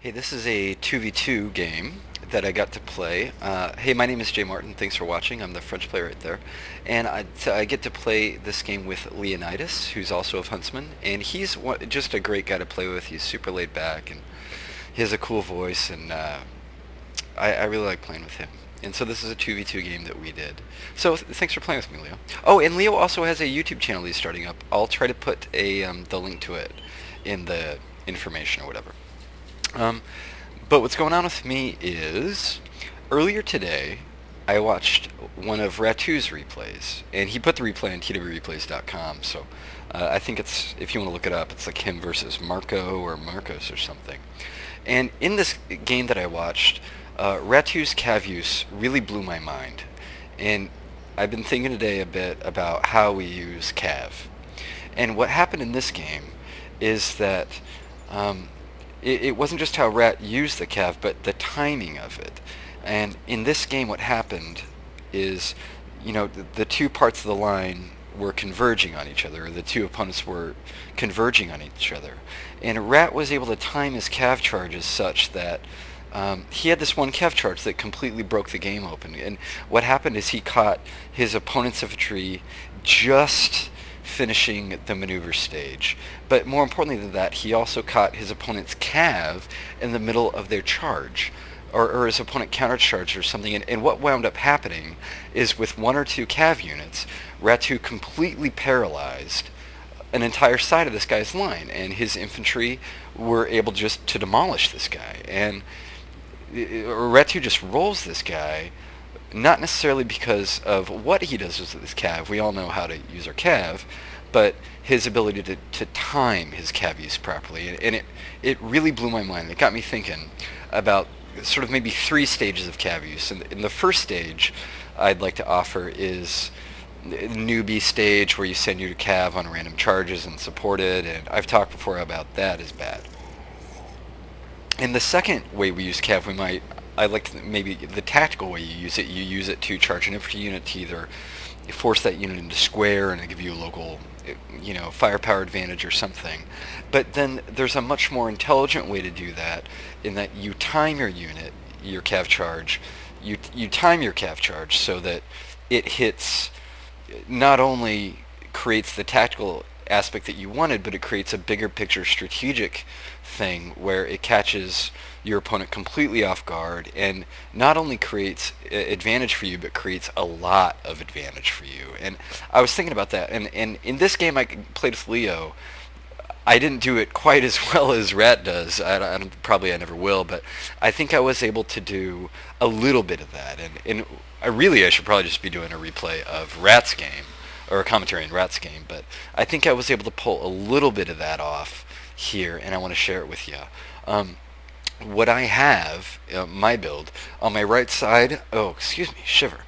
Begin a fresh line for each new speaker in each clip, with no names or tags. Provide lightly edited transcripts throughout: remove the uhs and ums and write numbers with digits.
Hey, this is a 2v2 game that I got to play. Hey, my name is jmartin. Thanks for watching. I'm the French player right there. And I get to play this game with Leonidas, who's also a huntsman. And he's just a great guy to play with. He's super laid back, and he has a cool voice, and I really like playing with him. And so this is a 2v2 game that we did. So thanks for playing with me, Leo. Oh, and Leo also has a YouTube channel he's starting up. I'll try to put the link to it in the information or whatever. But what's going on with me is, earlier today, I watched one of Ratu's replays, and he put the replay on twreplays.com, so I think it's, if you want to look it up, it's like him versus Marco or Marcos or something. And in this game that I watched, Ratu's cav use really blew my mind, and I've been thinking today a bit about how we use cav. And what happened in this game is that it wasn't just how Rat used the cav, but the timing of it. And in this game, what happened is, the two parts of the line were converging on each other, or the two opponents were converging on each other. And Rat was able to time his cav charges such that he had this one cav charge that completely broke the game open. And what happened is he caught his opponent's infantry just finishing the maneuver stage. But more importantly than that, he also caught his opponent's cav in the middle of their charge, or his opponent countercharged or something. And what wound up happening is, with one or two cav units, Ratu completely paralyzed an entire side of this guy's line, and his infantry were able just to demolish this guy. And Ratu just rolls this guy, not necessarily because of what he does with his cav. We all know how to use our cav, but his ability to time his cav use properly. And it really blew my mind. It got me thinking about sort of maybe three stages of cav use. And in the first stage I'd like to offer is the newbie stage, where you send your cav on random charges and support it. And I've talked before about that is bad. And the second way we use cav, I like maybe the tactical way you use it to charge an infantry unit, to either force that unit into square and give you a local, firepower advantage or something. But then there's a much more intelligent way to do that, in that you time your unit, your cav charge, you time your cav charge so that it hits, not only creates the tactical aspect that you wanted, but it creates a bigger picture strategic thing where it catches your opponent completely off guard, and not only creates advantage for you, but creates a lot of advantage for you. And I was thinking about that, and in this game I played with Leo, I didn't do it quite as well as Rat does. Probably I never will, but I think I was able to do a little bit of that. And I should probably just be doing a replay of Rat's game, or a commentary on Rat's game, but I think I was able to pull a little bit of that off here, and I want to share it with you. What I have, my build, on my right side, shiver.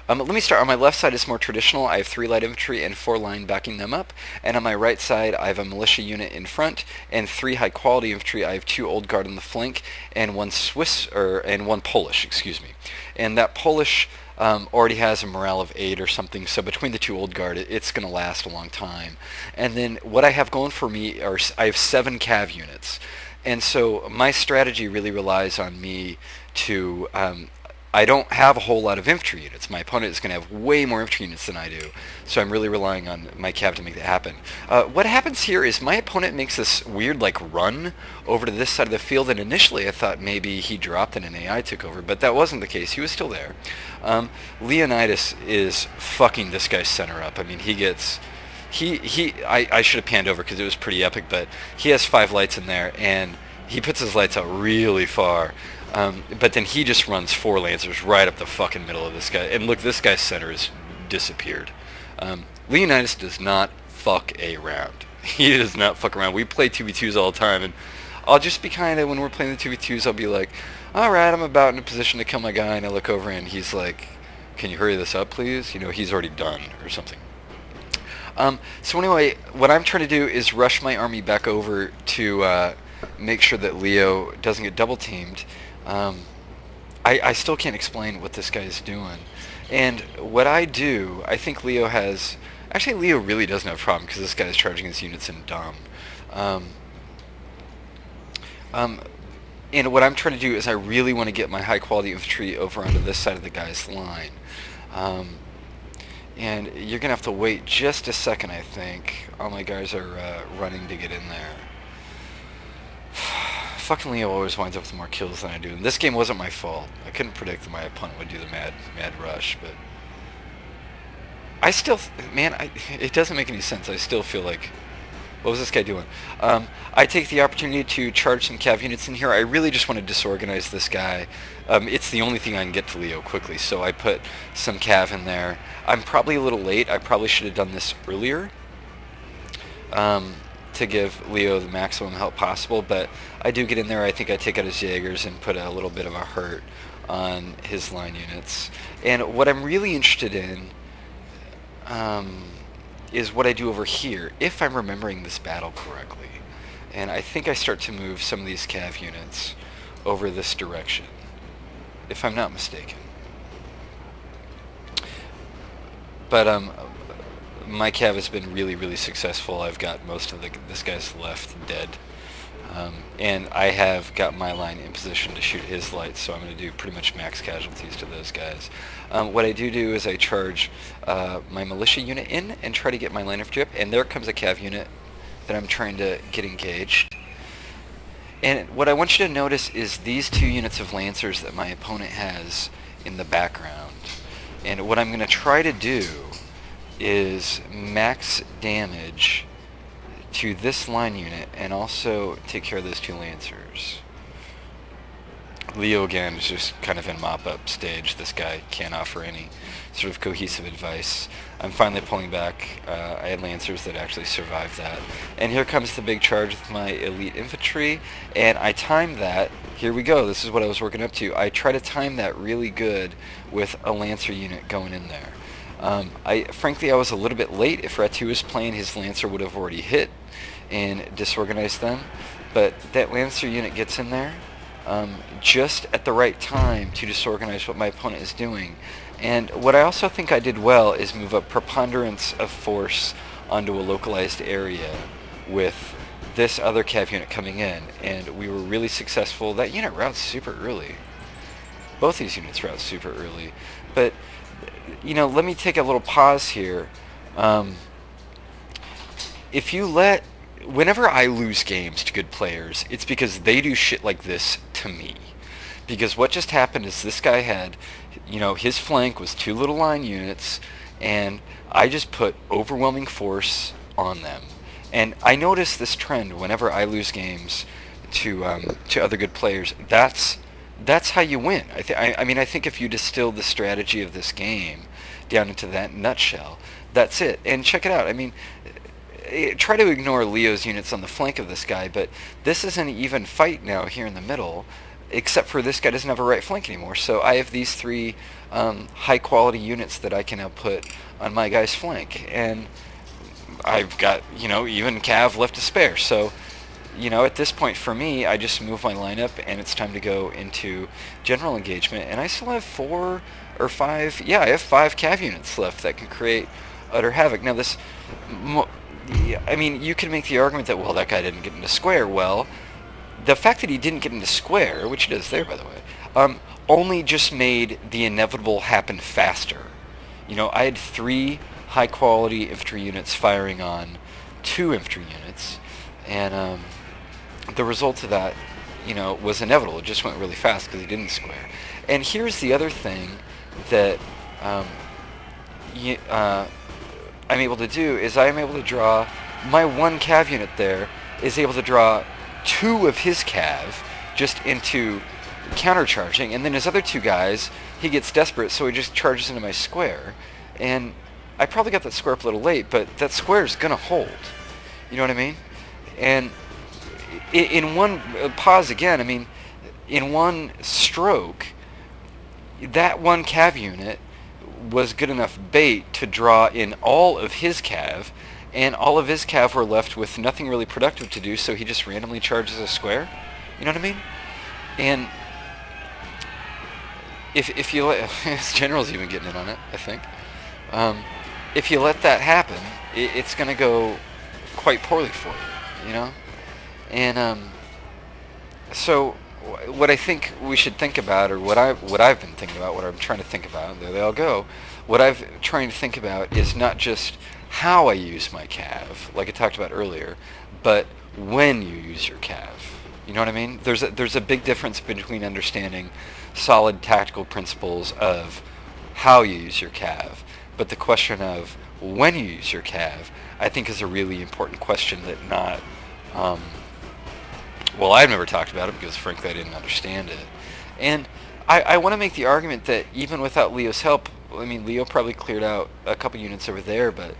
Let me start. On my left side is more traditional. I have 3 light infantry and 4 line backing them up. And on my right side, I have a militia unit in front and 3 high quality infantry. I have 2 old guard on the flank and 1 1 Polish, And that Polish already has a morale of 8 or something, so between the 2 old guard, it's going to last a long time. And then what I have going for me are, I have 7 cav units. And so my strategy really relies on me to, I don't have a whole lot of infantry units. My opponent is going to have way more infantry units than I do, so I'm really relying on my cav to make that happen. What happens here is my opponent makes this weird run over to this side of the field, and initially I thought maybe he dropped and an AI took over, but that wasn't the case. He was still there. Leonidas is fucking this guy's center up. I mean, he gets... I should have panned over because it was pretty epic, but he has 5 lights in there, and he puts his lights out really far. But then he just runs 4 lancers right up the fucking middle of this guy. And look, this guy's center has disappeared. Leonidas does not fuck around. He does not fuck around. We play 2v2s all the time, and I'll just be kind of, when we're playing the 2v2s, I'll be like, alright, I'm about in a position to kill my guy, and I look over and he's like, can you hurry this up, please? He's already done, or something. So anyway, what I'm trying to do is rush my army back over to make sure that Leo doesn't get double teamed. I still can't explain what this guy is doing. And what I do, I think Leo has... Actually, Leo really doesn't have a problem, because this guy is charging his units in dumb. And what I'm trying to do is I really want to get my high quality infantry over onto this side of the guy's line. Um, and you're going to have to wait just a second, I think. All my guys are running to get in there. Fucking Leo always winds up with more kills than I do. And this game wasn't my fault. I couldn't predict that my opponent would do the mad rush, but I still, man, it doesn't make any sense. I still feel like, what was this guy doing? I take the opportunity to charge some cav units in here. I really just want to disorganize this guy. It's the only thing I can get to Leo quickly, so I put some cav in there. I'm probably a little late. I probably should have done this earlier to give Leo the maximum help possible, but I do get in there. I think I take out his Jaegers and put a little bit of a hurt on his line units. And what I'm really interested in is what I do over here, if I'm remembering this battle correctly. And I think I start to move some of these cav units over this direction, if I'm not mistaken. But my cav has been really, really successful. I've got most of this guy's left dead. And I have got my line in position to shoot his lights, so I'm going to do pretty much max casualties to those guys. What I do is I charge my militia unit in and try to get my line infantry up, and there comes a cav unit that I'm trying to get engaged. And what I want you to notice is these two units of lancers that my opponent has in the background. And what I'm going to try to do is max damage to this line unit and also take care of those two lancers. Leo again is just kind of in mop-up stage. This guy can't offer any sort of cohesive advice. I'm finally pulling back. I had lancers that actually survived that. And here comes the big charge with my elite infantry, and I timed that. Here we go. This is what I was working up to. I try to time that really good with a lancer unit going in there. Frankly, I was a little bit late. If Ratu was playing, his lancer would have already hit and disorganized them. But that lancer unit gets in there just at the right time to disorganize what my opponent is doing. And what I also think I did well is move a preponderance of force onto a localized area with this other cav unit coming in. And we were really successful. That unit routes super early. Both these units route super early. But you know, let me take a little pause here. If you let, whenever I lose games to good players, it's because they do shit like this to me. Because what just happened is this guy had, you know, his flank was two little line units, and I just put overwhelming force on them. And I notice this trend whenever I lose games to other good players. That's how you win. I mean, I think if you distill the strategy of this game down into that nutshell, that's it. And check it out. I mean, try to ignore Leo's units on the flank of this guy, but this is an even fight now here in the middle, except for this guy doesn't have a right flank anymore. So I have these three high-quality units that I can now put on my guy's flank. And I've got, you know, even cav left to spare. So, you know, at this point for me, I just move my lineup and it's time to go into general engagement. And I still have 4 or 5, yeah, I have 5 cav units left that can create utter havoc. Now this, I mean, you can make the argument that, well, that guy didn't get into square. Well, the fact that he didn't get into square, which it is there, by the way, only just made the inevitable happen faster. You know, I had 3 high-quality infantry units firing on 2 infantry units, and the result of that, you know, was inevitable. It just went really fast because he didn't square. And here's the other thing that I'm able to do is I'm able to draw, my 1 cav unit there is able to draw 2 of his cav just into countercharging, and then his other 2 guys, he gets desperate, so he just charges into my square. And I probably got that square up a little late, but that square is going to hold. You know what I mean? And in one, pause again, I mean, in one stroke, that 1 cav unit was good enough bait to draw in all of his cav, and all of his cav were left with nothing really productive to do, so he just randomly charges a square. You know what I mean? And if you let, his general's even getting in on it, I think. If you let that happen, it's going to go quite poorly for you, you know? And so what I think we should think about, or what I've been thinking about, what I'm trying to think about, and there they all go. What I've trying to think about is not just how I use my cav, like I talked about earlier, but when you use your cav. You know what I mean? There's a big difference between understanding solid tactical principles of how you use your cav, but the question of when you use your cav, I think, is a really important question that not um, well, I've never talked about it because, frankly, I didn't understand it. And I want to make the argument that even without Leo's help, I mean, Leo probably cleared out a couple units over there, but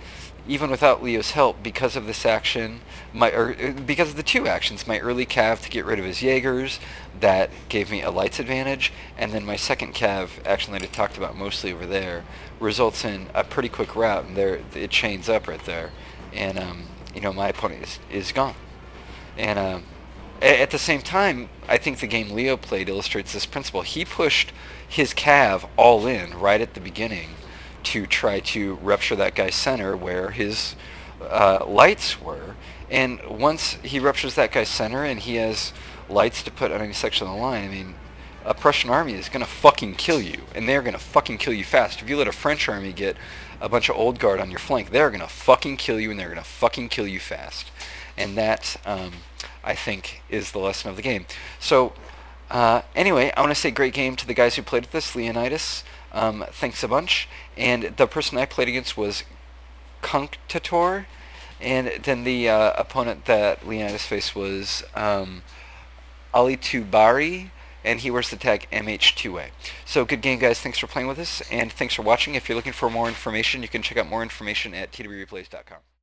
even without Leo's help, because of this action, because of the two actions, my early cav to get rid of his Jaegers, that gave me a lights advantage, and then my second cav action that I talked about mostly over there, results in a pretty quick route, and there it chains up right there, and my opponent is gone. And at the same time, I think the game Leo played illustrates this principle. He pushed his cav all in right at the beginning to try to rupture that guy's center where his lights were. And once he ruptures that guy's center and he has lights to put on any section of the line, I mean, a Prussian army is going to fucking kill you. And they're going to fucking kill you fast. If you let a French army get a bunch of old guard on your flank, they're going to fucking kill you, and they're going to fucking kill you fast. And that, I think, is the lesson of the game. So, anyway, I want to say great game to the guys who played with this. Leonidas, thanks a bunch. And the person I played against was CUNCTATOR. And then the opponent that Leonidas faced was Ali Tubarri, and he wears the tag MH-2A. So good game, guys. Thanks for playing with us, and thanks for watching. If you're looking for more information, you can check out more information at twreplays.com.